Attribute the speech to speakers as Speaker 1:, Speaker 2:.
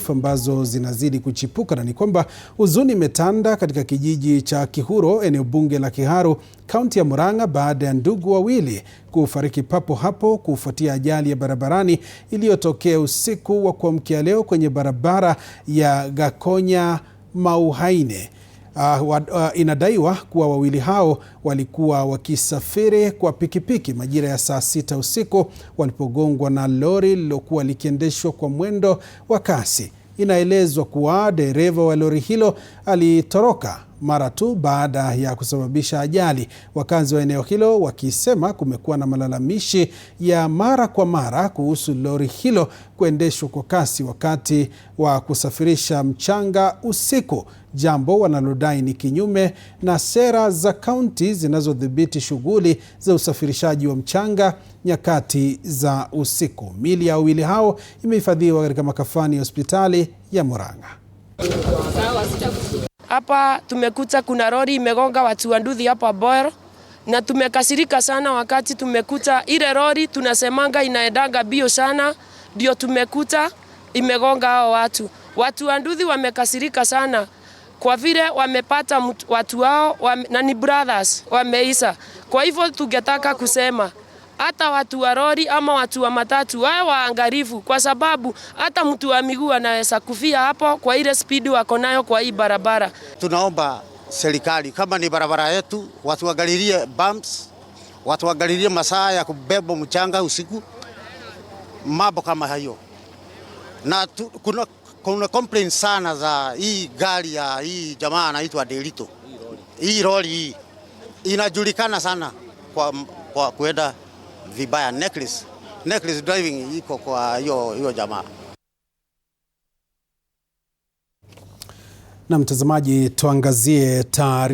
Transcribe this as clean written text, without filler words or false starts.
Speaker 1: Ambazo zinazidi kuchipuka na ni kwamba huzuni imetanda katika kijiji cha Kihuro, eneo bunge la Kiharu, kaunti ya Murang'a, baada ya ndugu wawili kufariki papo hapo kufuatia ajali ya barabarani iliyotokea usiku wa kuamkia leo kwenye barabara ya Gakonya Mauhaine. Inadaiwa kuwa wawili hao walikuwa wakisafiri kwa pikipiki majira ya saa 6 usiku walipogongwa na lori lilokuwa likiendeshwa kwa mwendo wa kasi. Inaelezwa kuwa dereva wa lori hilo alitoroka mara tu baada ya kusababisha ajali. Wakazi wa eneo hilo wakisema kumekuwa na malalamishi ya mara kwa mara kuhusu lori hilo kuendeshwa kwa kasi wakati wa kusafirisha mchanga usiku, jambo wanalodai ni kinyume na sera za kaunti zinazodhibiti shughuli za usafirishaji wa mchanga nyakati za usiku. Miili ya wawili hao imehifadhiwa katika makafani ya hospitali ya Murang'a.
Speaker 2: Hapa tumekuta kuna lori imegonga watu wa Nduthi hapa Boero, na tumekasirika sana wakati tumekuta ile lori tunasemanga inaendanga bio sana, ndio tumekuta imegonga hao watu. Watu wa Nduthi wamekasirika sana kwa vile wamepata watu wao na ni brothers wameisa. Kwa hivyo tungetaka kusema hata watu wa lori ama watu wa matatu wawe waangalifu, kwa sababu hata mtu wa miguu anaweza kufia hapo kwa ile speed wako nayo kwa hii barabara.
Speaker 3: Tunaomba serikali, kama ni barabara yetu, watu waangalilie bumps, watu waangalilie masaa ya kubeba mchanga usiku, mambo kama hayo. Na kuna complaint sana za hii gari ya hii jamaa anaitwa Delito. Hii lori hii inajulikana sana kwa kuenda vibaya. Necklace driving iko kwa hiyo jamaa.
Speaker 1: Na mtazamaji, tuangazie taarifa